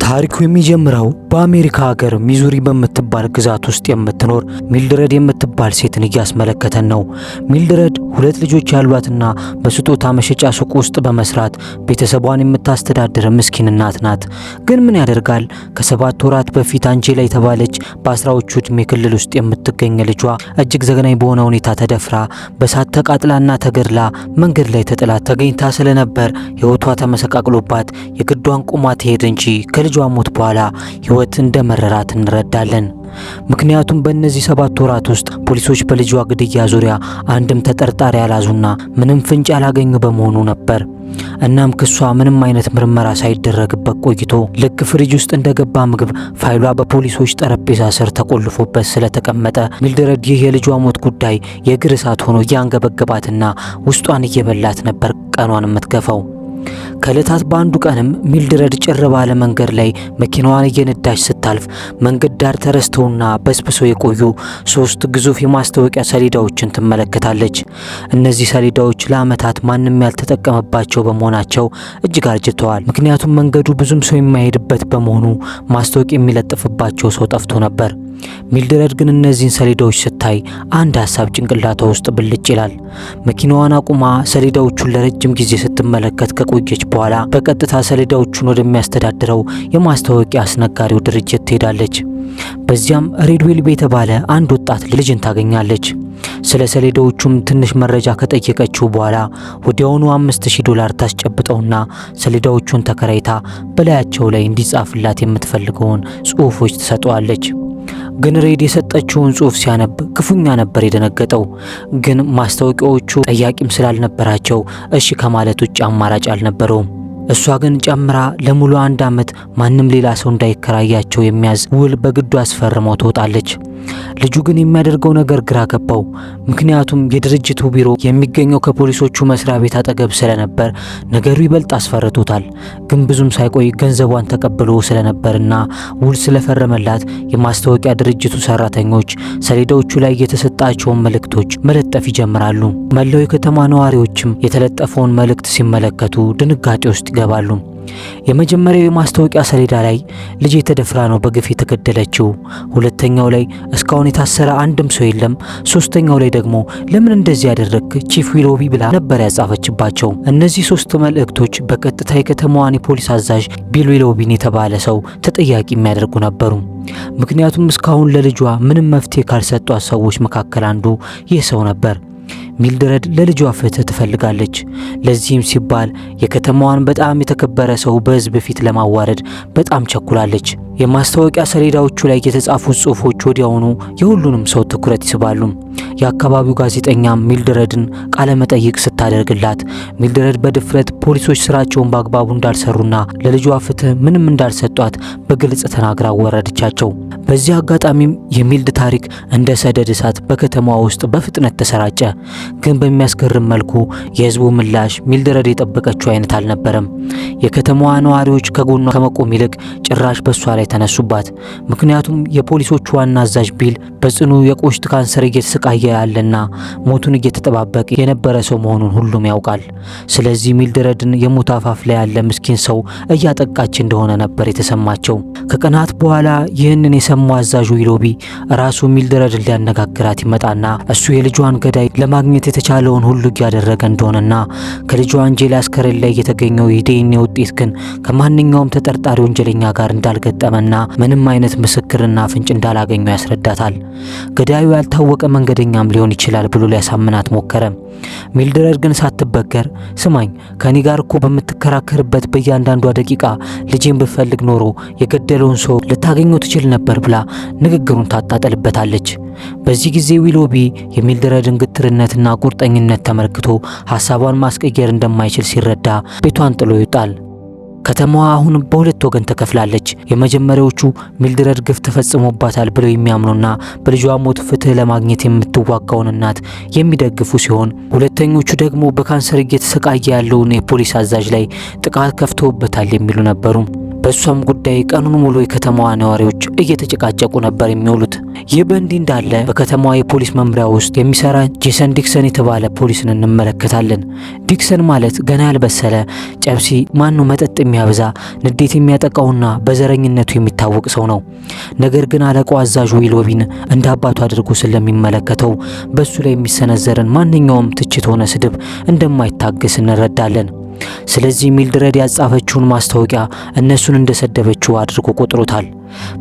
ታሪኩ የሚጀምረው በአሜሪካ ሀገር ሚዙሪ በምትባል ግዛት ውስጥ የምትኖር ሚልድረድ የምትባል ሴትን እያስመለከተን ነው። ሚልድረድ ሁለት ልጆች ያሏትና በስጦታ መሸጫ ሱቅ ውስጥ በመስራት ቤተሰቧን የምታስተዳድር ምስኪን እናት ናት። ግን ምን ያደርጋል ከ7 ወራት በፊት አንጄላ የተባለች በ10ዎቹ ዕድሜ ክልል ውስጥ የምትገኝ ልጇ እጅግ ዘግናኝ በሆነ ሁኔታ ተደፍራ በሳት ተቃጥላና ተገድላ መንገድ ላይ ተጥላ ተገኝታ ስለነበር ሕይወቷ ተመሰቃቅሎባት የግዷን ቁማ ትሄድ እንጂ ከልጇ ሞት በኋላ ሕይወት እንደመረራት እንረዳለን። ምክንያቱም በእነዚህ 7 ወራት ውስጥ ፖሊሶች በልጇ ግድያ ዙሪያ አንድም ተጠርጣሪ ያላዙና ምንም ፍንጭ ያላገኙ በመሆኑ ነበር። እናም ክሷ ምንም አይነት ምርመራ ሳይደረግበት ቆይቶ ልክ ፍሪጅ ውስጥ እንደገባ ምግብ ፋይሏ በፖሊሶች ጠረጴዛ ስር ተቆልፎበት ስለተቀመጠ ሚልድረድ ይህ የልጇ ሞት ጉዳይ የእግር እሳት ሆኖ እያንገበገባትና ውስጧን እየበላት ነበር ቀኗን የምትገፋው። ከዕለታት በአንዱ ቀንም ሚልድረድ ጭር ባለ መንገድ ላይ መኪናዋን እየነዳች ስታልፍ መንገድ ዳር ተረስተውና በስብሰው የቆዩ 3 ግዙፍ የማስታወቂያ ሰሌዳዎችን ትመለከታለች። እነዚህ ሰሌዳዎች ለዓመታት ማንም ያልተጠቀመባቸው በመሆናቸው እጅግ አርጅተዋል። ምክንያቱም መንገዱ ብዙም ሰው የማይሄድበት በመሆኑ ማስታወቂያ የሚለጥፍባቸው ሰው ጠፍቶ ነበር። ሚልድረድ ግን እነዚህን ሰሌዳዎች ስታይ አንድ ሐሳብ ጭንቅላቷ ውስጥ ብልጭ ይላል። መኪናዋን አቁማ ሰሌዳዎቹን ለረጅም ጊዜ ስትመለከት ከቆየች በኋላ በቀጥታ ሰሌዳዎቹን ወደሚያስተዳድረው የማስታወቂያ አስነጋሪው ድርጅት ትሄዳለች። በዚያም ሬድዌል የተባለ አንድ ወጣት ልጅን ታገኛለች። ስለ ሰሌዳዎቹም ትንሽ መረጃ ከጠየቀችው በኋላ ወዲያውኑ $5000 ታስጨብጠውና ሰሌዳዎቹን ተከራይታ በላያቸው ላይ እንዲጻፍላት የምትፈልገውን ጽሑፎች ትሰጠዋለች። ግን ሬድ የሰጠችውን ጽሑፍ ሲያነብ ክፉኛ ነበር የደነገጠው። ግን ማስታወቂያዎቹ ጠያቂም ስላልነበራቸው እሺ ከማለት ውጭ አማራጭ አልነበረውም። እሷ ግን ጨምራ ለሙሉ 1 ዓመት ማንም ሌላ ሰው እንዳይከራያቸው የሚያዝ ውል በግዱ አስፈርመው ትወጣለች። ልጁ ግን የሚያደርገው ነገር ግራ ገባው። ምክንያቱም የድርጅቱ ቢሮ የሚገኘው ከፖሊሶቹ መስሪያ ቤት አጠገብ ስለነበር ነገሩ ይበልጥ አስፈርቶታል። ግን ብዙም ሳይቆይ ገንዘቧን ተቀብሎ ስለነበርና ውል ስለፈረመላት የማስታወቂያ ድርጅቱ ሰራተኞች ሰሌዳዎቹ ላይ የተሰጣቸውን መልእክቶች መለጠፍ ይጀምራሉ። መላው የከተማ ነዋሪዎችም የተለጠፈውን መልእክት ሲመለከቱ ድንጋጤ ውስጥ ይገባሉ። የመጀመሪያው የማስታወቂያ ሰሌዳ ላይ ልጅ ተደፍራ ነው በግፍ የተገደለችው። ሁለተኛው ላይ እስካሁን የታሰረ አንድም ሰው የለም። ሶስተኛው ላይ ደግሞ ለምን እንደዚህ ያደረግክ ቺፍ ዊሎቢ ብላ ነበር ያጻፈችባቸው። እነዚህ 3 መልእክቶች በቀጥታ የከተማዋን የፖሊስ አዛዥ ቢል ዊሎቢን የተባለ ሰው ተጠያቂ የሚያደርጉ ነበሩ። ምክንያቱም እስካሁን ለልጇ ምንም መፍትሄ ካልሰጧት ሰዎች መካከል አንዱ ይህ ሰው ነበር። ሚልድረድ ለልጇ ፍትህ ትፈልጋለች። ለዚህም ሲባል የከተማዋን በጣም የተከበረ ሰው በሕዝብ ፊት ለማዋረድ በጣም ቸኩላለች። የማስታወቂያ ሰሌዳዎቹ ላይ የተጻፉት ጽሑፎች ወዲያውኑ የሁሉንም ሰው ትኩረት ይስባሉ። የአካባቢው ጋዜጠኛም ሚልድረድን ቃለ መጠይቅ ስታደርግላት ሚልድረድ በድፍረት ፖሊሶች ስራቸውን በአግባቡ እንዳልሰሩና ለልጇ ፍትህ ምንም እንዳልሰጧት በግልጽ ተናግራ ወረደቻቸው። በዚህ አጋጣሚም የሚልድ ታሪክ እንደ ሰደድ እሳት በከተማዋ ውስጥ በፍጥነት ተሰራጨ። ግን በሚያስገርም መልኩ የህዝቡ ምላሽ ሚልድረድ የጠበቀችው አይነት አልነበረም። የከተማዋ ነዋሪዎች ከጎኗ ከመቆም ይልቅ ጭራሽ በሷ ላይ ተነሱባት። ምክንያቱም የፖሊሶቹ ዋና አዛዥ ቢል በጽኑ የቆሽት ካንሰር እየተሰቃየ ያለና ሞቱን እየተጠባበቀ የነበረ ሰው መሆኑን ሁሉም ያውቃል። ስለዚህ ሚልድረድን የሞት አፋፍ ላይ ያለ ምስኪን ሰው እያጠቃች እንደሆነ ነበር የተሰማቸው። ከቀናት በኋላ ይህንን የሰማው አዛዡ ዊሎቢ ራሱ ሚልድረድን ሊያነጋግራት ይመጣና እሱ የልጇን ገዳይ ለማግኘት የተቻለውን ሁሉ እያደረገ እንደሆነና ከልጇ አንጄላ አስከሬን ላይ የተገኘው የዲኤንኤ ውጤት ግን ከማንኛውም ተጠርጣሪ ወንጀለኛ ጋር እንዳልገጠመና ምንም አይነት ምስክርና ፍንጭ እንዳላገኙ ያስረዳታል። ገዳዩ ያልታወቀ መንገደኛም ሊሆን ይችላል ብሎ ሊያሳምናት ሞከረ። ሚልድረድ ግን ሳትበገር ስማኝ፣ ከኔ ጋር እኮ በምትከራከርበት በእያንዳንዷ ደቂቃ ልጄን ብፈልግ ኖሮ የገደለውን ሰው ልታገኘው ትችል ነበር ብላ ንግግሩን ታጣጥልበታለች። በዚህ ጊዜ ዊሎቢ የሚልድረድን ግትርነትና ቁርጠኝነት ተመልክቶ ሐሳቧን ማስቀየር እንደማይችል ሲረዳ ቤቷን ጥሎ ይወጣል። ከተማዋ አሁን በሁለት ወገን ተከፍላለች። የመጀመሪያዎቹ ሚልድረድ ግፍ ተፈጽሞባታል ብለው የሚያምኑና በልጇ ሞት ፍትህ ለማግኘት የምትዋጋውን እናት የሚደግፉ ሲሆን፣ ሁለተኞቹ ደግሞ በካንሰር እየተሰቃየ ያለውን የፖሊስ አዛዥ ላይ ጥቃት ከፍተውበታል የሚሉ ነበሩ። በሷም ጉዳይ ቀኑን ሙሉ የከተማዋ ነዋሪዎች እየተጨቃጨቁ ነበር የሚውሉት። ይህ በእንዲህ እንዳለ በከተማዋ የፖሊስ መምሪያ ውስጥ የሚሰራ ጄሰን ዲክሰን የተባለ ፖሊስን እንመለከታለን። ዲክሰን ማለት ገና ያልበሰለ ጨብሲ ማኑ መጠጥ የሚያበዛ ንዴት የሚያጠቃውና በዘረኝነቱ የሚታወቅ ሰው ነው። ነገር ግን አለቃው አዛዡ ዊሎቢን እንደ አባቱ አድርጎ ስለሚመለከተው በሱ ላይ የሚሰነዘርን ማንኛውም ትችት ሆነ ስድብ እንደማይታገስ እንረዳለን። ስለዚህ ሚልድረድ ያጻፈችውን ማስታወቂያ እነሱን እንደሰደበችው አድርጎ ቆጥሮታል።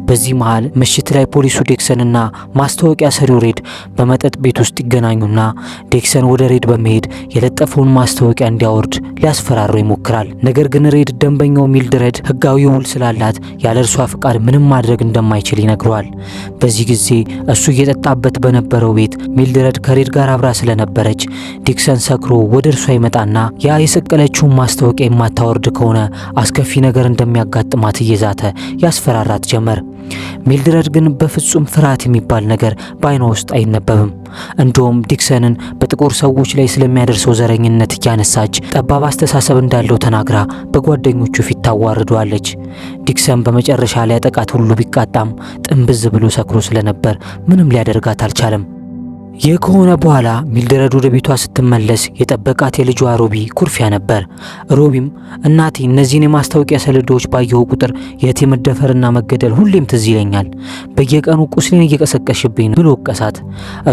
በዚህ መሃል ምሽት ላይ ፖሊሱ ዴክሰንና ማስታወቂያ ሰሪው ሬድ በመጠጥ ቤት ውስጥ ይገናኙና ዴክሰን ወደ ሬድ በመሄድ የለጠፈውን ማስታወቂያ እንዲያወርድ ሊያስፈራረው ይሞክራል። ነገር ግን ሬድ ደንበኛው ሚልድረድ ሕጋዊ ውል ስላላት ያለ እርሷ ፍቃድ ምንም ማድረግ እንደማይችል ይነግረዋል። በዚህ ጊዜ እሱ እየጠጣበት በነበረው ቤት ሚልድረድ ከሬድ ጋር አብራ ስለነበረች ዲክሰን ሰክሮ ወደ እርሷ ይመጣና ያ የሰቀለችውን ማስታወቂያ የማታወርድ ከሆነ አስከፊ ነገር እንደሚያጋጥማት እየዛተ ያስፈራራት ጀመር። ሚልድረድ ግን በፍጹም ፍርሃት የሚባል ነገር በአይኗ ውስጥ አይነበብም። እንደውም ዲክሰንን በጥቁር ሰዎች ላይ ስለሚያደርሰው ዘረኝነት እያነሳች ጠባብ አስተሳሰብ እንዳለው ተናግራ በጓደኞቹ ፊት ታዋርደዋለች። ዲክሰን በመጨረሻ ላይ ያጠቃት ሁሉ ቢቃጣም ጥንብዝ ብሎ ሰክሮ ስለነበር ምንም ሊያደርጋት አልቻለም። ይህ ከሆነ በኋላ ሚልድረድ ወደ ቤቷ ስትመለስ የጠበቃት የልጇ ሮቢ ኩርፊያ ነበር። ሮቢም እናቴ እነዚህን የማስታወቂያ ሰሌዳዎች ባየሁ ቁጥር የእህቴ መደፈርና መገደል ሁሌም ትዝ ይለኛል፣ በየቀኑ ቁስሌን እየቀሰቀሽብኝ ነው ብሎ ወቀሳት።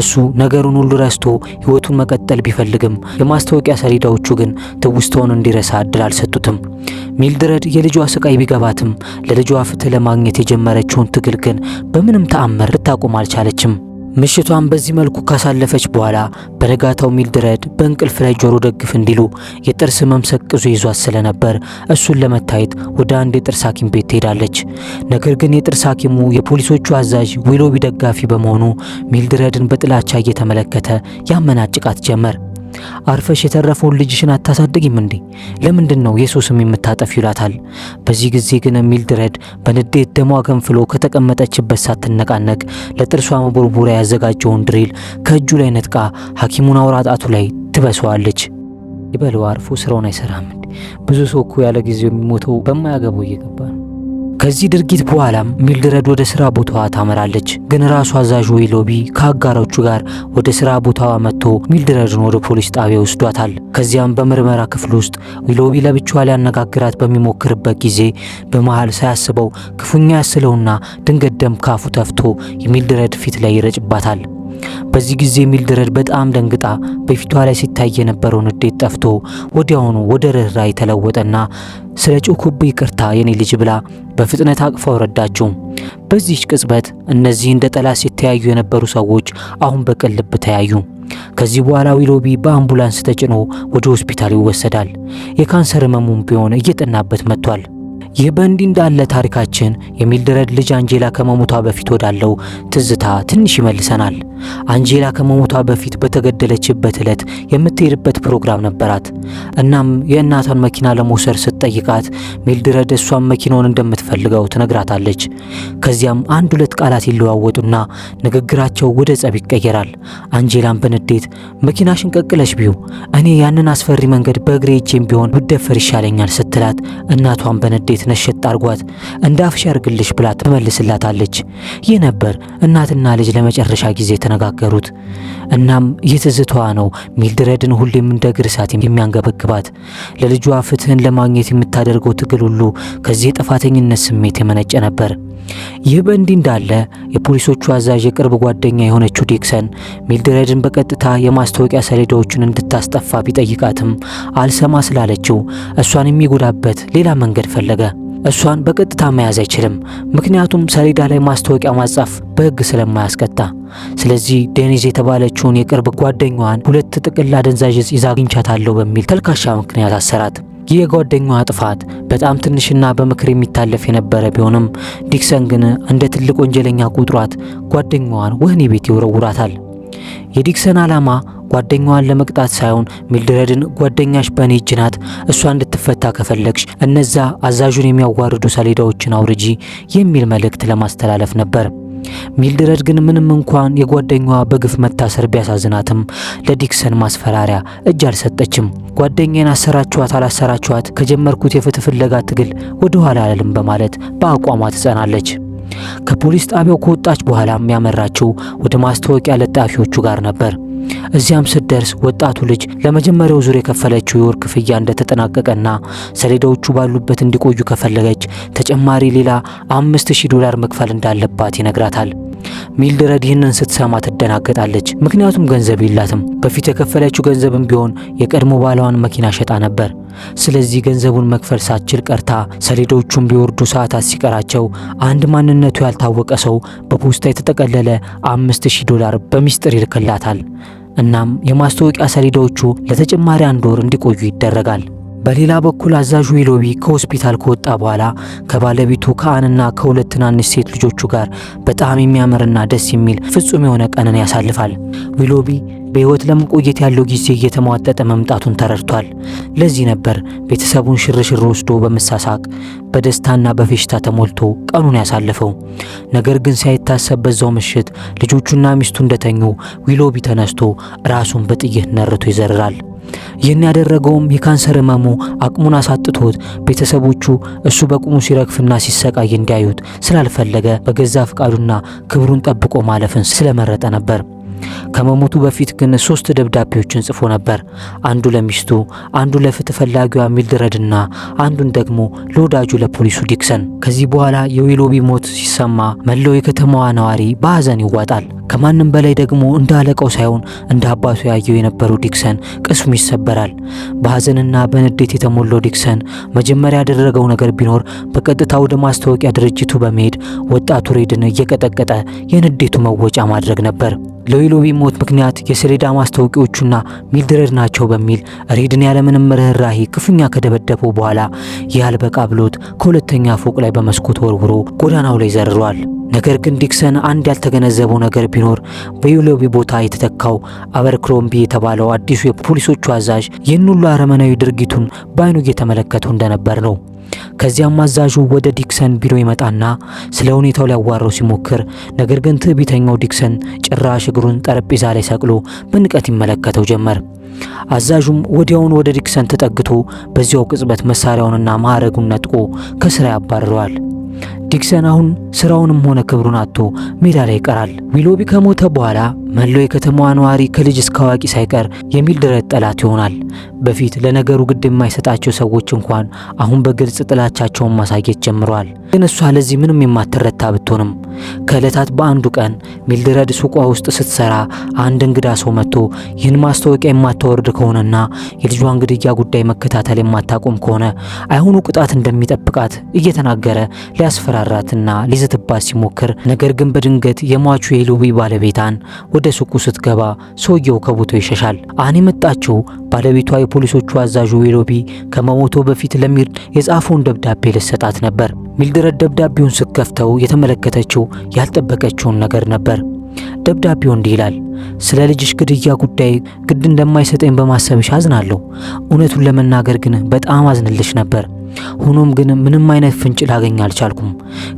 እሱ ነገሩን ሁሉ ረስቶ ህይወቱን መቀጠል ቢፈልግም የማስታወቂያ ሰሌዳዎቹ ግን ትውስታውን እንዲረሳ እድል አልሰጡትም። ሚልድረድ የልጇ ስቃይ ቢገባትም ለልጇ ፍትህ ለማግኘት የጀመረችውን ትግል ግን በምንም ተአምር ልታቆም አልቻለችም። ምሽቷን በዚህ መልኩ ካሳለፈች በኋላ በነጋታው ሚልድረድ በእንቅልፍ ላይ ጆሮ ደግፍ እንዲሉ የጥርስ ህመም ሰቅዞ ይዟት ስለነበር እሱን ለመታየት ወደ አንድ የጥርስ ሐኪም ቤት ትሄዳለች። ነገር ግን የጥርስ ሐኪሙ የፖሊሶቹ አዛዥ ዊሎቢ ደጋፊ በመሆኑ ሚልድረድን በጥላቻ እየተመለከተ ያመናጭቃት ጀመር። አርፈሽ የተረፈውን ልጅሽን አታሳድጊም እንዴ? ለምንድነው የሱስ ስም የምታጠፊ ይላታል። በዚህ ጊዜ ግን ሚልድረድ በንዴት ደሟ ገንፍሎ ከተቀመጠችበት ሳትነቃነቅ ለጥርሷ መቦርቦሪያ ያዘጋጀውን ድሪል ከእጁ ላይ ነጥቃ ሐኪሙን አውራ ጣቱ ላይ ትበሰዋለች። ይበለው አርፎ ስራውን አይሰራም እንዴ? ብዙ ሰው እኮ ያለ ጊዜው የሚሞተው በማያገባው እየገባ ነው። ከዚህ ድርጊት በኋላም ሚልድረድ ወደ ስራ ቦታዋ ታመራለች። ግን ራሱ አዛዡ ዊሎቢ ከአጋሮቹ ጋር ወደ ስራ ቦታዋ መጥቶ ሚልድረድን ወደ ፖሊስ ጣቢያ ወስዷታል። ከዚያም በምርመራ ክፍል ውስጥ ዊሎቢ ለብቻዋ ሊያነጋግራት በሚሞክርበት ጊዜ በመሃል ሳያስበው ክፉኛ ያስለውና ድንገት ደም ካፉ ተፍቶ የሚልድረድ ፊት ላይ ይረጭባታል። በዚህ ጊዜ ሚልድረድ በጣም ደንግጣ በፊቷ ላይ ሲታይ የነበረው ንዴት ጠፍቶ ወዲያውኑ ወደ ርህራሄ ተለወጠና ስለ ጮኩብኝ ይቅርታ የኔ ልጅ ብላ በፍጥነት አቅፋው ረዳችው። በዚህች ቅጽበት እነዚህ እንደ ጠላት ሲተያዩ የነበሩ ሰዎች አሁን በቅን ልብ ተያዩ። ከዚህ በኋላ ዊሎቢ በአምቡላንስ ተጭኖ ወደ ሆስፒታል ይወሰዳል። የካንሰር ህመሙም ቢሆን እየጠናበት መጥቷል። ይህ በእንዲህ እንዳለ ታሪካችን የሚልድረድ ልጅ አንጄላ ከመሞቷ በፊት ወዳለው ትዝታ ትንሽ ይመልሰናል። አንጄላ ከመሞቷ በፊት በተገደለችበት ዕለት የምትሄድበት ፕሮግራም ነበራት። እናም የእናቷን መኪና ለመውሰድ ስትጠይቃት ሚልድረድ እሷን መኪናውን እንደምትፈልገው ትነግራታለች። ከዚያም አንድ ሁለት ቃላት ይለዋወጡና ንግግራቸው ወደ ጸብ ይቀየራል። አንጄላን በንዴት መኪናሽን ቀቅለሽ ቢዩ እኔ ያንን አስፈሪ መንገድ በእግሬ ሄጄም ቢሆን ብደፈር ይሻለኛል ስትላት እናቷን በንዴት ነሸጥ አርጓት እንዳፍሽ ያርግልሽ ብላ ትመልስላታለች። ይህ ነበር እናትና ልጅ ለመጨረሻ ጊዜ ተነጋገሩት። እናም የትዝታዋ ነው ሚልድረድን ሁሌም እንደ እግር እሳት የሚያንገበግባት። ለልጇ ፍትህን ለማግኘት የምታደርገው ትግል ሁሉ ከዚህ የጥፋተኝነት ስሜት የመነጨ ነበር። ይህ በእንዲህ እንዳለ የፖሊሶቹ አዛዥ የቅርብ ጓደኛ የሆነችው ዲክሰን ሚልድረድን በቀጥታ የማስታወቂያ ሰሌዳዎችን እንድታስጠፋ ቢጠይቃትም አልሰማ ስላለችው እሷን የሚጎዳበት ሌላ መንገድ ፈለገ። እሷን በቀጥታ መያዝ አይችልም፣ ምክንያቱም ሰሌዳ ላይ ማስታወቂያ ማጻፍ በሕግ ስለማያስቀጣ። ስለዚህ ዴኒዝ የተባለችውን የቅርብ ጓደኛዋን ሁለት ጥቅል አደንዛዥ ዕፅ ይዛ አግኝቻታለሁ በሚል ተልካሻ ምክንያት አሰራት። ይህ የጓደኛዋ ጥፋት በጣም ትንሽና በምክር የሚታለፍ የነበረ ቢሆንም ዲክሰን ግን እንደ ትልቅ ወንጀለኛ ቁጥሯት ጓደኛዋን ወህኒ ቤት ይወረውራታል። የዲክሰን ዓላማ ጓደኛዋን ለመቅጣት ሳይሆን ሚልድረድን ጓደኛሽ በእኔ እጅ ናት፣ እሷ እንድትፈታ ከፈለግሽ እነዛ አዛዡን የሚያዋርዱ ሰሌዳዎችን አውርጂ የሚል መልእክት ለማስተላለፍ ነበር። ሚልድረድ ግን ምንም እንኳን የጓደኛዋ በግፍ መታሰር ቢያሳዝናትም ለዲክሰን ማስፈራሪያ እጅ አልሰጠችም። ጓደኛዬን አሰራችኋት አላሰራችኋት ከጀመርኩት የፍትህ ፍለጋ ትግል ወደ ኋላ አልልም በማለት በአቋሟ ትጸናለች። ከፖሊስ ጣቢያው ከወጣች በኋላም ያመራችው ወደ ማስታወቂያ ለጣፊዎቹ ጋር ነበር። እዚያም ስትደርስ ወጣቱ ልጅ ለመጀመሪያው ዙር የከፈለችው የወር ክፍያ እንደተጠናቀቀና ሰሌዳዎቹ ባሉበት እንዲቆዩ ከፈለገች ተጨማሪ ሌላ $5000 መክፈል እንዳለባት ይነግራታል። ሚልድረድ ይህንን ስትሰማ ትደናገጣለች። ምክንያቱም ገንዘብ የላትም። በፊት የከፈለችው ገንዘብም ቢሆን የቀድሞ ባሏን መኪና ሸጣ ነበር። ስለዚህ ገንዘቡን መክፈል ሳትችል ቀርታ ሰሌዳዎቹን ሊወርዱ ሰዓታት ሲቀራቸው አንድ ማንነቱ ያልታወቀ ሰው በፖስታ የተጠቀለለ $5000 በሚስጥር ይልክላታል። እናም የማስታወቂያ ሰሌዳዎቹ ለተጨማሪ 1 ወር እንዲቆዩ ይደረጋል። በሌላ በኩል አዛዡ ዊሎቢ ከሆስፒታል ከወጣ በኋላ ከባለቤቱ ከአንና ከሁለት ትናንሽ ሴት ልጆቹ ጋር በጣም የሚያምርና ደስ የሚል ፍጹም የሆነ ቀንን ያሳልፋል። ዊሎቢ በህይወት ለመቆየት ያለው ጊዜ እየተሟጠጠ መምጣቱን ተረድቷል። ለዚህ ነበር ቤተሰቡን ሽርሽር ወስዶ በመሳሳቅ በደስታና በፌሽታ ተሞልቶ ቀኑን ያሳለፈው። ነገር ግን ሳይታሰብ በዛው ምሽት ልጆቹና ሚስቱ እንደተኙ ዊሎቢ ተነስቶ ራሱን በጥይት ነርቶ ይዘርራል። ይህን ያደረገውም የካንሰር ህመሙ አቅሙን አሳጥቶት ቤተሰቦቹ እሱ በቁሙ ሲረግፍና ሲሰቃይ እንዲያዩት ስላልፈለገ በገዛ ፍቃዱና ክብሩን ጠብቆ ማለፍን ስለመረጠ ነበር። ከመሞቱ በፊት ግን 3 ደብዳቤዎችን ጽፎ ነበር። አንዱ ለሚስቱ፣ አንዱ ለፍትህ ፈላጊዋ ሚልድረድና አንዱን ደግሞ ለወዳጁ ለፖሊሱ ዲክሰን። ከዚህ በኋላ የዊሎቢ ሞት ሲሰማ መላው የከተማዋ ነዋሪ በሐዘን ይዋጣል። ከማንም በላይ ደግሞ እንደ አለቃው ሳይሆን እንደ አባቱ ያየው የነበረው ዲክሰን ቅስሙ ይሰበራል። በሐዘንና በንዴት የተሞላው ዲክሰን መጀመሪያ ያደረገው ነገር ቢኖር በቀጥታ ወደ ማስታወቂያ ድርጅቱ በመሄድ ወጣቱ ሬድን እየቀጠቀጠ የንዴቱ መወጫ ማድረግ ነበር። ለዊሎቢ ሞት ምክንያት የሰሌዳ ማስታወቂያዎቹና ሚልድረድ ናቸው በሚል ሬድን ያለምንም ርህራሄ ክፉኛ ከደበደበው በኋላ ያልበቃ ብሎት ከሁለተኛ ፎቅ ላይ በመስኮት ወርውሮ ጎዳናው ላይ ዘርሯል። ነገር ግን ዲክሰን አንድ ያልተገነዘበው ነገር ቢኖር በዊሎቢ ቦታ የተተካው አበርክሮምቢ የተባለው አዲሱ የፖሊሶቹ አዛዥ ይህን ሁሉ አረመናዊ ድርጊቱን በአይኑ እየተመለከተው እንደነበር ነው። ከዚያም አዛዡ ወደ ዲክሰን ቢሮ ይመጣና ስለ ሁኔታው ሊያዋራው ሲሞክር፣ ነገር ግን ትዕቢተኛው ዲክሰን ጭራሽ እግሩን ጠረጴዛ ላይ ሰቅሎ በንቀት ይመለከተው ጀመር። አዛዡም ወዲያውኑ ወደ ዲክሰን ተጠግቶ በዚያው ቅጽበት መሳሪያውንና ማዕረጉን ነጥቆ ከስራ ያባርረዋል። ዲክሰን አሁን ስራውንም ሆነ ክብሩን አጥቶ ሜዳ ላይ ይቀራል። ዊሎቢ ከሞተ በኋላ መላው የከተማዋ ነዋሪ ከልጅ እስከ አዋቂ ሳይቀር የሚልድረድ ጠላት ይሆናል። በፊት ለነገሩ ግድ የማይሰጣቸው ሰዎች እንኳን አሁን በግልጽ ጥላቻቸውን ማሳየት ጀምረዋል። ግን እሷ ለዚህ ምንም የማትረታ ብትሆንም ከዕለታት በአንዱ ቀን ሚልድረድ ሱቋ ውስጥ ስትሰራ አንድ እንግዳ ሰው መጥቶ ይህን ማስታወቂያ የማታወርድ ከሆነና የልጇን ግድያ ጉዳይ መከታተል የማታቆም ከሆነ አይሁኑ ቅጣት እንደሚጠብቃት እየተናገረ ሊያስፈራራትና ሊዘትባት ሲሞክር፣ ነገር ግን በድንገት የሟቹ የዊሎቢ ባለቤታን ወደ ሱቁ ስትገባ ሰውየው ከቦታው ይሸሻል። አን የመጣችው ባለቤቷ የፖሊሶቹ አዛዡ ዊሎቢ ከመሞቱ በፊት ለሚልድ የጻፈውን ደብዳቤ ልትሰጣት ነበር። ሚልድረድ ደብዳቤውን ስትከፍተው የተመለከተችው ያልጠበቀችውን ነገር ነበር። ደብዳቤው እንዲህ ይላል: ስለ ልጅሽ ግድያ ጉዳይ ግድ እንደማይሰጠኝ በማሰብሽ አዝናለሁ። እውነቱን ለመናገር ግን በጣም አዝንልሽ ነበር። ሆኖም ግን ምንም አይነት ፍንጭ ላገኝ አልቻልኩም።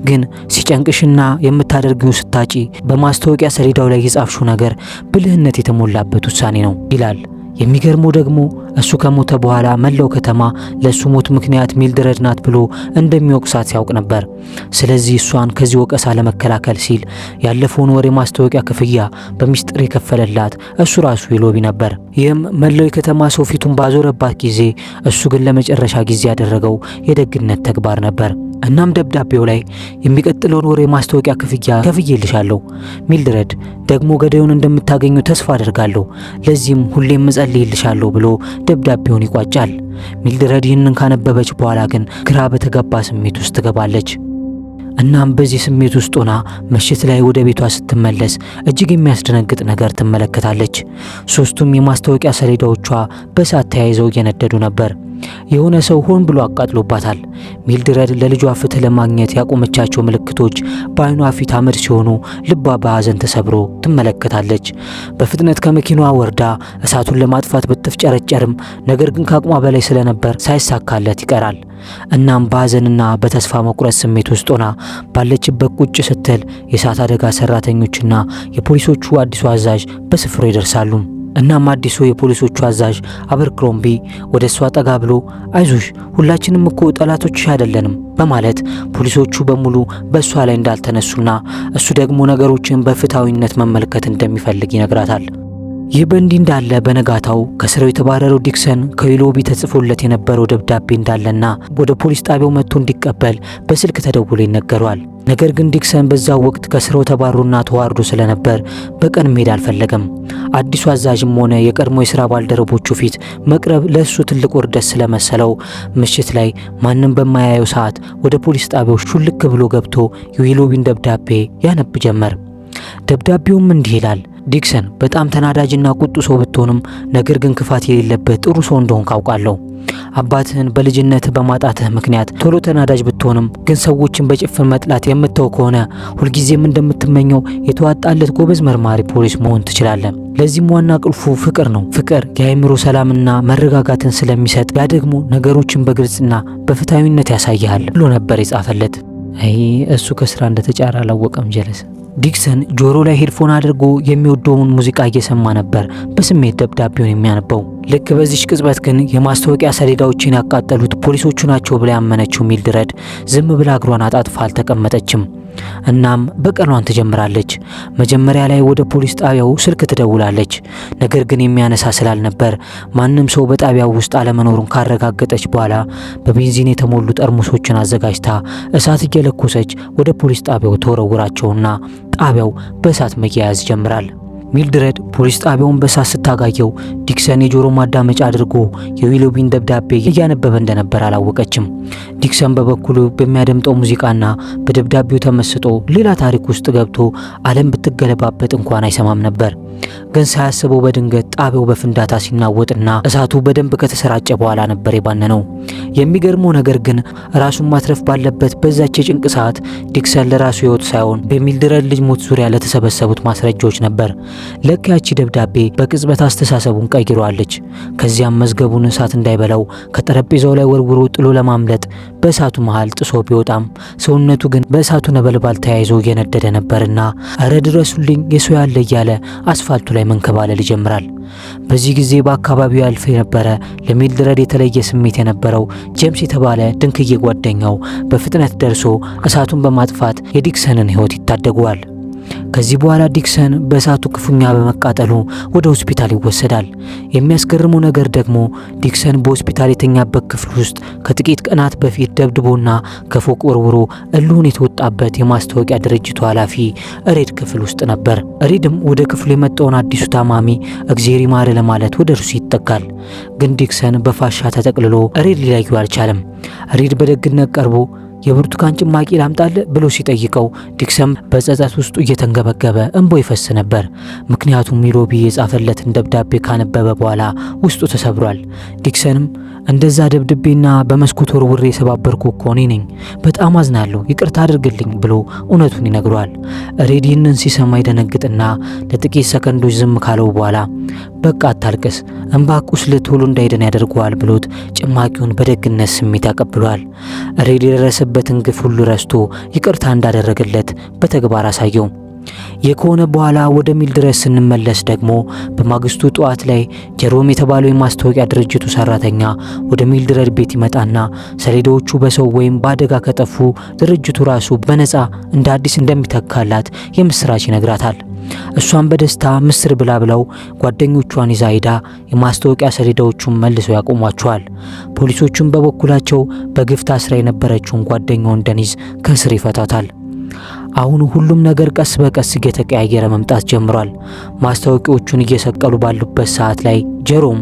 ግን ሲጨንቅሽና የምታደርጊው ስታጪ በማስታወቂያ ሰሌዳው ላይ የጻፍሽው ነገር ብልህነት የተሞላበት ውሳኔ ነው ይላል። የሚገርመው ደግሞ እሱ ከሞተ በኋላ መላው ከተማ ለሱ ሞት ምክንያት ሚልድረድ ናት ብሎ እንደሚወቅሳት ሲያውቅ ነበር። ስለዚህ እሷን ከዚህ ወቀሳ ለመከላከል ሲል ያለፈውን ወር የማስታወቂያ ክፍያ በሚስጥር የከፈለላት እሱ ራሱ ዊሎቢ ነበር። ይህም መላው የከተማ ሰው ፊቱን ባዞረባት ጊዜ እሱ ግን ለመጨረሻ ጊዜ ያደረገው የደግነት ተግባር ነበር። እናም ደብዳቤው ላይ የሚቀጥለውን ወር የማስታወቂያ ክፍያ ከፍዬልሻለሁ ሚልድረድ፣ ደግሞ ገዳዩን እንደምታገኙ ተስፋ አደርጋለሁ። ለዚህም ሁሌም እጸልይልሻለሁ ብሎ ደብዳቤውን ይቋጫል። ሚልድረድ ይህንን ካነበበች በኋላ ግን ግራ በተጋባ ስሜት ውስጥ ትገባለች። እናም በዚህ ስሜት ውስጥ ሆና ምሽት ላይ ወደ ቤቷ ስትመለስ እጅግ የሚያስደነግጥ ነገር ትመለከታለች። 3ቱም የማስታወቂያ ሰሌዳዎቿ በእሳት ተያይዘው እየነደዱ ነበር። የሆነ ሰው ሆን ብሎ አቃጥሎባታል። ሚልድረድ ለልጇ ፍትህ ለማግኘት ያቆመቻቸው ምልክቶች በአይኗ ፊት አመድ ሲሆኑ ልቧ በሐዘን ተሰብሮ ትመለከታለች። በፍጥነት ከመኪናዋ ወርዳ እሳቱን ለማጥፋት ብትፍጨረጨርም ነገር ግን ከአቅሟ በላይ ስለነበር ሳይሳካለት ይቀራል። እናም በሐዘንና በተስፋ መቁረጥ ስሜት ውስጥ ሆና ባለችበት ቁጭ ስትል የእሳት አደጋ ሰራተኞችና የፖሊሶቹ አዲሱ አዛዥ በስፍራው ይደርሳሉ። እናም አዲሱ የፖሊሶቹ አዛዥ አበርክሮምቢ ወደ እሷ ጠጋ ብሎ አይዞሽ ሁላችንም እኮ ጠላቶችሽ አይደለንም በማለት ፖሊሶቹ በሙሉ በእሷ ላይ እንዳልተነሱና እሱ ደግሞ ነገሮችን በፍትሃዊነት መመልከት እንደሚፈልግ ይነግራታል። ይህ በእንዲህ እንዳለ በነጋታው ከስራው የተባረረው ዲክሰን ከዊሎቢ ተጽፎለት የነበረው ደብዳቤ እንዳለና ወደ ፖሊስ ጣቢያው መጥቶ እንዲቀበል በስልክ ተደውሎ ይነገረዋል። ነገር ግን ዲክሰን በዛው ወቅት ከስራው ተባሮና ተዋርዶ ስለነበር በቀን መሄድ አልፈለገም። አዲሱ አዛዥም ሆነ የቀድሞ የስራ ባልደረቦቹ ፊት መቅረብ ለእሱ ትልቅ ውርደት ስለመሰለው ምሽት ላይ ማንም በማያየው ሰዓት ወደ ፖሊስ ጣቢያው ሹልክ ብሎ ገብቶ የዊሎቢን ደብዳቤ ያነብ ጀመር። ደብዳቤውም እንዲህ ይላል። ዲክሰን በጣም ተናዳጅና ቁጡ ሰው ብትሆንም ነገር ግን ክፋት የሌለበት ጥሩ ሰው እንደሆንክ አውቃለሁ። አባትህን በልጅነትህ በማጣትህ ምክንያት ቶሎ ተናዳጅ ብትሆንም ግን ሰዎችን በጭፍን መጥላት የምትተው ከሆነ ሁልጊዜም እንደምትመኘው የተዋጣለት ጎበዝ መርማሪ ፖሊስ መሆን ትችላለህ። ለዚህም ዋና ቁልፉ ፍቅር ነው። ፍቅር የአእምሮ ሰላምና መረጋጋትን ስለሚሰጥ ያ ደግሞ ነገሮችን በግልጽና በፍትሃዊነት ያሳያል ብሎ ነበር የጻፈለት። አይ እሱ ከስራ እንደተጫረ አላወቀም ጀለስ። ዲክሰን ጆሮ ላይ ሄድፎን አድርጎ የሚወደውን ሙዚቃ እየሰማ ነበር በስሜት ደብዳቤውን የሚያነበው። ልክ በዚች ቅጽበት ግን የማስታወቂያ ሰሌዳዎችን ያቃጠሉት ፖሊሶቹ ናቸው ብላ ያመነችው ሚልድረድ ዝም ብላ እግሯን አጣጥፋ አልተቀመጠችም። እናም በቀሏን ትጀምራለች። መጀመሪያ ላይ ወደ ፖሊስ ጣቢያው ስልክ ትደውላለች። ነገር ግን የሚያነሳ ስላልነበር ማንም ሰው በጣቢያው ውስጥ አለመኖሩን ካረጋገጠች በኋላ በቤንዚን የተሞሉ ጠርሙሶችን አዘጋጅታ እሳት እየለኮሰች ወደ ፖሊስ ጣቢያው ተወረውራቸውና ጣቢያው በእሳት መያያዝ ይጀምራል። ሚልድረድ ፖሊስ ጣቢያውን በእሳት ስታጋየው ዲክሰን የጆሮ ማዳመጫ አድርጎ የዊሎቢን ደብዳቤ እያነበበ እንደነበር አላወቀችም። ዲክሰን በበኩሉ በሚያደምጠው ሙዚቃና በደብዳቤው ተመስጦ ሌላ ታሪክ ውስጥ ገብቶ ዓለም ብትገለባበጥ እንኳን አይሰማም ነበር። ግን ሳያስበው በድንገት ጣቢያው በፍንዳታ ሲናወጥና እሳቱ በደንብ ከተሰራጨ በኋላ ነበር የባነነው። የሚገርመው ነገር ግን ራሱን ማትረፍ ባለበት በዛች የጭንቅ ሰዓት ዲክሰን ለራሱ ሕይወት ሳይሆን በሚልድረድ ልጅ ሞት ዙሪያ ለተሰበሰቡት ማስረጃዎች ነበር። ለካ ያቺ ደብዳቤ በቅጽበት አስተሳሰቡን ቀይሯለች። ከዚያም መዝገቡን እሳት እንዳይበላው ከጠረጴዛው ላይ ወርውሮ ጥሎ ለማምለጥ በእሳቱ መሃል ጥሶ ቢወጣም ሰውነቱ ግን በእሳቱ ነበልባል ተያይዞ እየነደደ ነበርና እረ ድረሱልኝ የሰው ያለ እያለ አስፋልቱ ላይ መንከባለል ይጀምራል። በዚህ ጊዜ በአካባቢው ያልፍ የነበረ ለሚልድረድ የተለየ ስሜት የነበረው ጄምስ የተባለ ድንክዬ ጓደኛው በፍጥነት ደርሶ እሳቱን በማጥፋት የዲክሰንን ሕይወት ይታደገዋል። ከዚህ በኋላ ዲክሰን በእሳቱ ክፉኛ በመቃጠሉ ወደ ሆስፒታል ይወሰዳል። የሚያስገርመው ነገር ደግሞ ዲክሰን በሆስፒታል የተኛበት ክፍል ውስጥ ከጥቂት ቀናት በፊት ደብድቦና ከፎቅ ወርውሮ እልሁን የተወጣበት የማስታወቂያ ድርጅቱ ኃላፊ ሬድ ክፍል ውስጥ ነበር። ሬድም ወደ ክፍሉ የመጣውን አዲሱ ታማሚ እግዜር ይማረ ለማለት ወደ እርሱ ይጠጋል። ግን ዲክሰን በፋሻ ተጠቅልሎ ሬድ ሊለዩ አልቻለም። ሬድ በደግነት ቀርቦ የብርቱካን ጭማቂ ላምጣል ብሎ ሲጠይቀው ዲክሰን በጸጸት ውስጡ እየተንገበገበ እንቦ ይፈስ ነበር። ምክንያቱም ዊሎቢ የጻፈለትን ደብዳቤ ካነበበ በኋላ ውስጡ ተሰብሯል። ዲክሰንም እንደዛ ደብድቤና በመስኮት ወርውሬ የሰባበርኩ እኮ እኔ ነኝ፣ በጣም አዝናለሁ፣ ይቅርታ አድርግልኝ ብሎ እውነቱን ይነግረዋል። ሬድ ይህንን ሲሰማ ይደነግጥና ለጥቂት ሰከንዶች ዝም ካለው በኋላ በቃ አታልቅስ፣ እንባ ቁስል ቶሎ እንዳይደን ያደርገዋል ብሎት ጭማቂውን በደግነት ስሜት ያቀብሏል። ሬድ የደረሰበትን ግፍ ሁሉ ረስቶ ይቅርታ እንዳደረገለት በተግባር አሳየው። የከሆነ በኋላ ወደ ሚልድረድ ስንመለስ ደግሞ በማግስቱ ጠዋት ላይ ጀሮም የተባለው የማስታወቂያ ድርጅቱ ሰራተኛ ወደ ሚልድረድ ቤት ይመጣና ሰሌዳዎቹ በሰው ወይም በአደጋ ከጠፉ ድርጅቱ ራሱ በነፃ እንደ አዲስ እንደሚተካላት የምስራች ይነግራታል። እሷን በደስታ ምስር ብላ ብለው ጓደኞቿን ይዛ ሄዳ የማስታወቂያ ሰሌዳዎቹን መልሰው ያቆሟቸዋል። ፖሊሶቹም በበኩላቸው በግፍ ታስራ የነበረችውን ጓደኛውን ደኒዝ ከእስር ይፈታታል። አሁን ሁሉም ነገር ቀስ በቀስ እየተቀያየረ መምጣት ጀምሯል። ማስታወቂያዎቹን እየሰቀሉ ባሉበት ሰዓት ላይ ጀሮም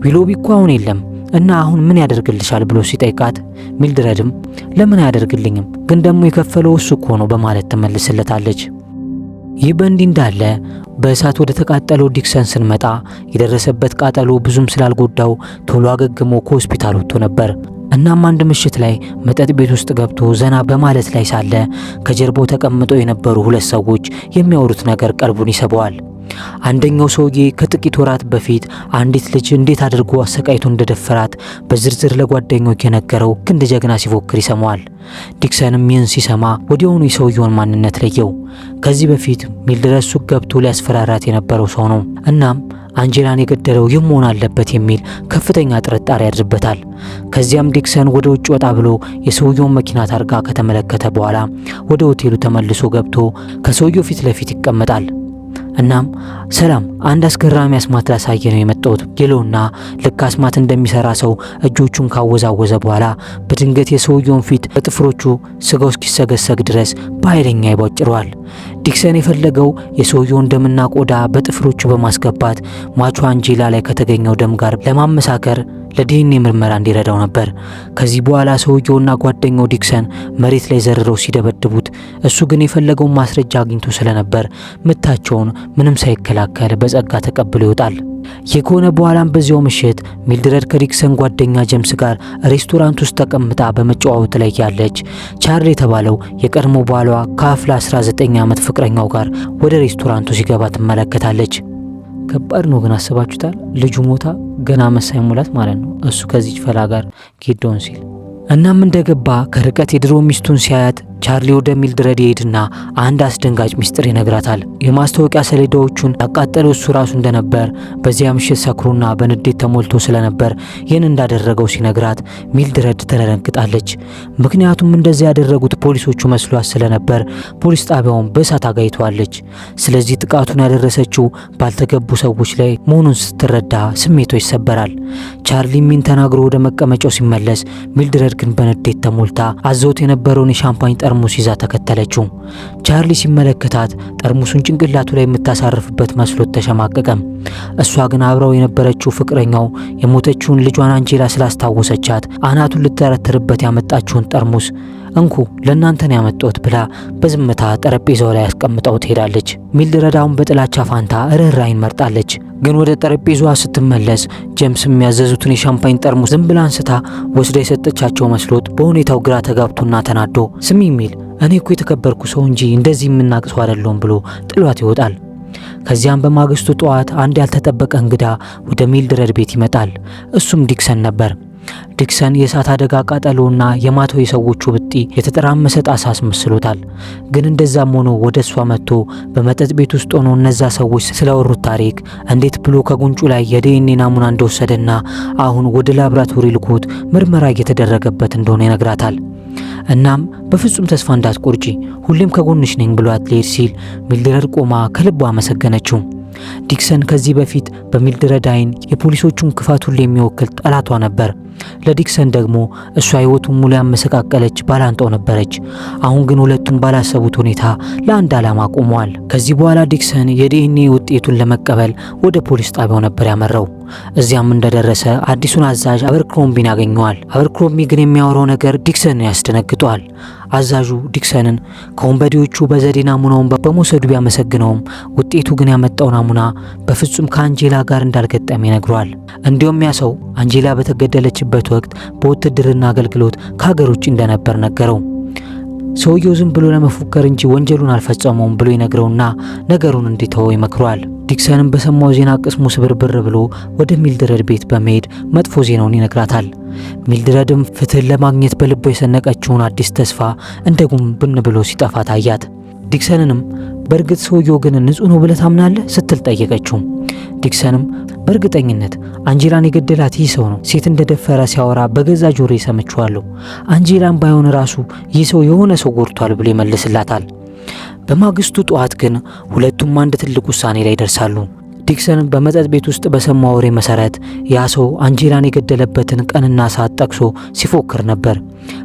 ዊሎቢ እኮ አሁን የለም እና አሁን ምን ያደርግልሻል ብሎ ሲጠይቃት ሚልድረድም ለምን አያደርግልኝም ግን ደግሞ የከፈለው እሱ እኮ ነው በማለት ትመልስለታለች። ይህ በእንዲህ እንዳለ በእሳት ወደ ተቃጠለው ዲክሰን ስንመጣ የደረሰበት ቃጠሎ ብዙም ስላልጎዳው ቶሎ አገግሞ ከሆስፒታል ወጥቶ ነበር። እናም አንድ ምሽት ላይ መጠጥ ቤት ውስጥ ገብቶ ዘና በማለት ላይ ሳለ ከጀርባው ተቀምጠው የነበሩ ሁለት ሰዎች የሚያወሩት ነገር ቀልቡን ይስበዋል። አንደኛው ሰውዬ ከጥቂት ወራት በፊት አንዲት ልጅ እንዴት አድርጎ አሰቃይቶ እንደደፈራት በዝርዝር ለጓደኞቹ የነገረው ክንድ ጀግና ሲፎክር ይሰማዋል። ዲክሰንም ይህን ሲሰማ ወዲያውኑ የሰውየውን ማንነት ለየው። ከዚህ በፊት ሚልድረድ ሱቅ ገብቶ ሊያስፈራራት የነበረው ሰው ነው። እናም አንጀላን የገደለው ይህ መሆን አለበት የሚል ከፍተኛ ጥርጣሬ ያድርበታል። ከዚያም ዲክሰን ወደ ውጭ ወጣ ብሎ የሰውየውን መኪና ታርጋ ከተመለከተ በኋላ ወደ ሆቴሉ ተመልሶ ገብቶ ከሰውየው ፊት ለፊት ይቀመጣል። እናም ሰላም፣ አንድ አስገራሚ አስማት ላሳየ ነው የመጣሁት ይለውና ልክ አስማት እንደሚሰራ ሰው እጆቹን ካወዛወዘ በኋላ በድንገት የሰውየውን ፊት በጥፍሮቹ ስጋው እስኪሰገሰግ ድረስ በኃይለኛ ይቧጭረዋል። ዲክሰን የፈለገው የሰውየውን ደምና ቆዳ በጥፍሮቹ በማስገባት ሟቿ አንጄላ ላይ ከተገኘው ደም ጋር ለማመሳከር ለዲኤንኤ ምርመራ እንዲረዳው ነበር። ከዚህ በኋላ ሰውየውና ጓደኛው ዲክሰን መሬት ላይ ዘርረው ሲደበድቡት፣ እሱ ግን የፈለገውን ማስረጃ አግኝቶ ስለነበር ምታቸውን ምንም ሳይከላከል በጸጋ ተቀብሎ ይወጣል። ይህ ከሆነ በኋላም በዚያው ምሽት ሚልድረድ ከዲክሰን ጓደኛ ጀምስ ጋር ሬስቶራንት ውስጥ ተቀምጣ በመጨዋወት ላይ ያለች ቻርሊ የተባለው የቀድሞ ባሏ ከአፍላ 19 ዓመት ፍቅረኛው ጋር ወደ ሬስቶራንቱ ሲገባ ትመለከታለች። ከባድ ነው ግን አስባችሁታል? ልጁ ሞታ ገና መሳይ ሙላት ማለት ነው እሱ ከዚህ ፈላ ጋር ጌዶን ሲል። እናም እንደገባ ከርቀት የድሮ ሚስቱን ሲያያት ቻርሊ ወደ ሚልድረድ ይሄድና አንድ አስደንጋጭ ሚስጥር ይነግራታል። የማስታወቂያ ሰሌዳዎቹን ያቃጠለው እሱ ራሱ እንደነበር፣ በዚያ ምሽት ሰክሮና በንዴት ተሞልቶ ስለነበር ይህን እንዳደረገው ሲነግራት ሚልድረድ ተደነግጣለች። ምክንያቱም እንደዚያ ያደረጉት ፖሊሶቹ መስሏት ስለነበር ፖሊስ ጣቢያውን በእሳት አጋይተዋለች። ስለዚህ ጥቃቱን ያደረሰችው ባልተገቡ ሰዎች ላይ መሆኑን ስትረዳ ስሜቷ ይሰበራል። ቻርሊ ሚን ተናግሮ ወደ መቀመጫው ሲመለስ ሚልድረድ ግን በንዴት ተሞልታ አዘውት የነበረውን የሻምፓኝ ጠርሙስ ይዛ ተከተለችው። ቻርሊ ሲመለከታት ጠርሙሱን ጭንቅላቱ ላይ የምታሳርፍበት መስሎት ተሸማቀቀም። እሷ ግን አብረው የነበረችው ፍቅረኛው የሞተችውን ልጇን አንጄላ ስላስታወሰቻት አናቱን ልትተረትርበት ያመጣችውን ጠርሙስ እንኩ ለእናንተ ነው ያመጣሁት ብላ በዝምታ ጠረጴዛው ላይ ያስቀምጠው ትሄዳለች። ሚልድረድ አሁን በጥላቻ ፋንታ ርህራይን መርጣለች። ግን ወደ ጠረጴዛዋ ስትመለስ ጀምስ የሚያዘዙትን የሻምፓኝ ጠርሙስ ዝም ብላ አንስታ ወስዳ የሰጠቻቸው መስሎት በሁኔታው ግራ ተጋብቶና ተናዶ ስሚ ሚል እኔ እኮ የተከበርኩ ሰው እንጂ እንደዚህ የምናቅ ሰው አይደለሁም ብሎ ጥሏት ይወጣል። ከዚያም በማግስቱ ጠዋት አንድ ያልተጠበቀ እንግዳ ወደ ሚልድረድ ቤት ይመጣል። እሱም ዲክሰን ነበር። ዲክሰን የእሳት አደጋ ቃጠሎና የማተው የሰዎቹ ብጤ የተጠራመሰ ጣሳ አስመስሎታል። ግን እንደዛም ሆኖ ወደ እሷ መጥቶ በመጠጥ ቤት ውስጥ ሆኖ እነዛ ሰዎች ስለወሩት ታሪክ እንዴት ብሎ ከጉንጩ ላይ የዲኤንኤ ናሙና እንደወሰደና አሁን ወደ ላብራቶሪ ልኮት ምርመራ እየተደረገበት እንደሆነ ይነግራታል። እናም በፍጹም ተስፋ እንዳትቆርጪ ሁሌም ከጎንሽ ነኝ ብሏት ሊሄድ ሲል ሚልድረድ ቆማ ከልቧ አመሰገነችው። ዲክሰን ከዚህ በፊት በሚልድረድ አይን የፖሊሶቹን ክፋት ሁሉ የሚወክል ጠላቷ ነበር። ለዲክሰን ደግሞ እሷ ህይወቱን ሙሉ ያመሰቃቀለች ባላንጣው ነበረች። አሁን ግን ሁለቱም ባላሰቡት ሁኔታ ለአንድ ዓላማ ቆመዋል። ከዚህ በኋላ ዲክሰን የዲኤንኤ ውጤቱን ለመቀበል ወደ ፖሊስ ጣቢያው ነበር ያመራው። እዚያም እንደደረሰ አዲሱን አዛዥ አበርክሮምቢን ያገኘዋል። አበርክሮምቢ ግን የሚያወራው ነገር ዲክሰንን ያስደነግጠዋል። አዛዡ ዲክሰንን ከወንበዴዎቹ በዘዴ ናሙናውን በመውሰዱ ቢያመሰግነውም ውጤቱ ግን ያመጣው ናሙና በፍጹም ከአንጄላ ጋር እንዳልገጠመ ይነግረዋል። እንዲሁም ያ ሰው አንጄላ በተገደለችበት ወቅት በውትድርና አገልግሎት ከሀገር ውጭ እንደነበር ነገረው። ሰውየው ዝም ብሎ ለመፎከር እንጂ ወንጀሉን አልፈጸመውም ብሎ ይነግረውና ነገሩን እንዲተወው ይመክረዋል። ዲክሰንም በሰማው ዜና ቅስሙ ስብርብር ብሎ ወደ ሚልድረድ ቤት በመሄድ መጥፎ ዜናውን ይነግራታል። ሚልድረድም ፍትህን ለማግኘት በልቦ የሰነቀችውን አዲስ ተስፋ እንደ ጉም ብን ብሎ ሲጠፋ ታያት። ዲክሰንንም በእርግጥ ሰውየው ግን ንጹህ ነው ብለህ ታምናለህ ስትል ጠየቀችው። ዲክሰንም በእርግጠኝነት አንጄላን የገደላት ይህ ሰው ነው፣ ሴት እንደደፈረ ሲያወራ በገዛ ጆሮዬ ሰምቼዋለሁ። አንጄላን ባይሆን ራሱ ይህ ሰው የሆነ ሰው ጎድቷል ብሎ ይመልስላታል። በማግስቱ ጠዋት ግን ሁለቱም አንድ ትልቅ ውሳኔ ላይ ይደርሳሉ። ዲክሰን በመጠጥ ቤት ውስጥ በሰማው ወሬ መሰረት ያ ሰው አንጄላን የገደለበትን ቀንና ሰዓት ጠቅሶ ሲፎክር ነበር።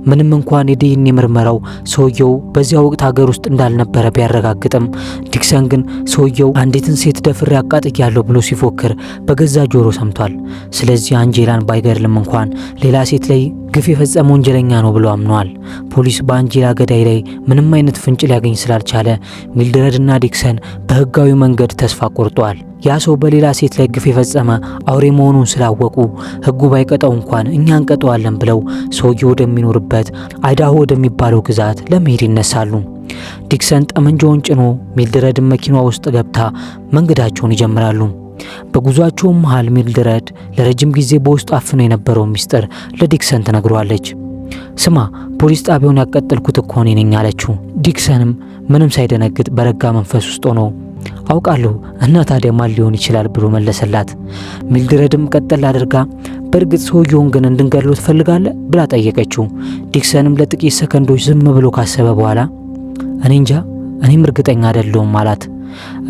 ምንም እንኳን የዲኤንኤ ምርመራው ሰውየው በዚያ ወቅት ሀገር ውስጥ እንዳልነበረ ቢያረጋግጥም ዲክሰን ግን ሰውየው አንዲትን ሴት ደፍሬ አቃጥያለሁ ብሎ ሲፎክር በገዛ ጆሮ ሰምቷል። ስለዚህ አንጄላን ባይገድልም እንኳን ሌላ ሴት ላይ ግፍ የፈጸመ ወንጀለኛ ነው ብለው አምነዋል። ፖሊስ በአንጄላ ገዳይ ላይ ምንም አይነት ፍንጭ ሊያገኝ ስላልቻለ ሚልድረድና ዲክሰን በህጋዊ መንገድ ተስፋ ቆርጠዋል። ያ ሰው በሌላ ሴት ላይ ግፍ የፈጸመ አውሬ መሆኑን ስላወቁ ህጉ ባይቀጣው እንኳን እኛ እንቀጣዋለን ብለው ሰውየው ወደሚኖርበት አይዳሆ ወደሚባለው ግዛት ለመሄድ ይነሳሉ። ዲክሰን ጠመንጃውን ጭኖ ሚልድረድን መኪናዋ ውስጥ ገብታ መንገዳቸውን ይጀምራሉ። በጉዟቸው መሃል ሚልድረድ ለረጅም ጊዜ በውስጥ አፍኖ የነበረው ሚስጥር ለዲክሰን ትነግሯለች። ስማ ፖሊስ ጣቢያውን ያቀጠልኩት እኮ እኔ ነኝ አለችው። ዲክሰንም ምንም ሳይደነግጥ በረጋ መንፈስ ውስጥ ሆኖ አውቃለሁ እና ታዲያ ማን ሊሆን ይችላል ብሎ መለሰላት። ሚልድረድም ቀጠል አድርጋ በእርግጥ ሰውየውን ግን እንድንገድለው ትፈልጋለህ ብላ ጠየቀችው። ዲክሰንም ለጥቂት ሰከንዶች ዝም ብሎ ካሰበ በኋላ እኔ እንጃ እኔም እርግጠኛ አይደለሁም አላት።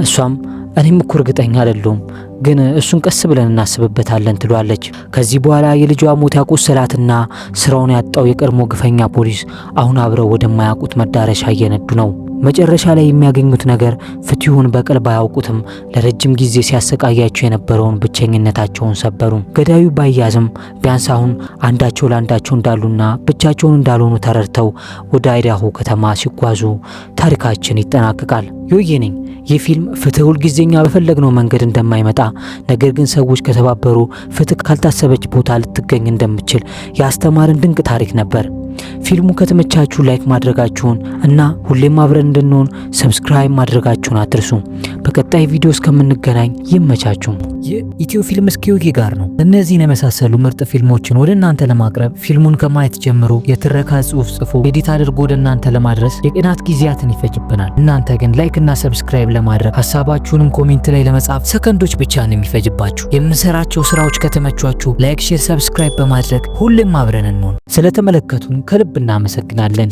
እሷም እኔም እኮ እርግጠኛ አይደለሁም ግን እሱን ቀስ ብለን እናስብበታለን ትሏለች። ከዚህ በኋላ የልጇ ሞት ያቆሰላትና ስራውን ያጣው የቀድሞ ግፈኛ ፖሊስ አሁን አብረው ወደማያውቁት መዳረሻ እየነዱ ነው። መጨረሻ ላይ የሚያገኙት ነገር ፍትሁን በቀል ባያውቁትም ለረጅም ጊዜ ሲያሰቃያቸው የነበረውን ብቸኝነታቸውን ሰበሩ። ገዳዩ ባይያዝም ቢያንስ አሁን አንዳቸው ለአንዳቸው እንዳሉና ብቻቸውን እንዳልሆኑ ተረድተው ወደ አይዳሆ ከተማ ሲጓዙ ታሪካችን ይጠናቀቃል። ዮዬ ነኝ። ይህ ፊልም ፍትህ ሁልጊዜኛ በፈለግነው መንገድ እንደማይመጣ ነገር ግን ሰዎች ከተባበሩ ፍትህ ካልታሰበች ቦታ ልትገኝ እንደምትችል ያስተማረን ድንቅ ታሪክ ነበር። ፊልሙ ከተመቻችሁ ላይክ ማድረጋችሁን እና ሁሌም አብረን እንድንሆን ሰብስክራይብ ማድረጋችሁን አትርሱ። በቀጣይ ቪዲዮ እስከምንገናኝ ይመቻችሁ። ይህ ኢትዮ ፊልም እስኪዮጊ ጋር ነው። እነዚህን የመሳሰሉ ምርጥ ፊልሞችን ወደ እናንተ ለማቅረብ ፊልሙን ከማየት ጀምሮ የትረካ ጽሑፍ ጽፎ ኤዲት አድርጎ ወደ እናንተ ለማድረስ የቀናት ጊዜያትን ይፈጅብናል። እናንተ ግን ላይክ እና ሰብስክራይብ ለማድረግ ሀሳባችሁንም ኮሜንት ላይ ለመጻፍ ሰከንዶች ብቻ ነው የሚፈጅባችሁ። የምንሰራቸው ስራዎች ከተመቿችሁ ላይክ፣ ሼር፣ ሰብስክራይብ በማድረግ ሁሌም አብረን እንሆን። ስለተመለከቱን ከልብ እናመሰግናለን።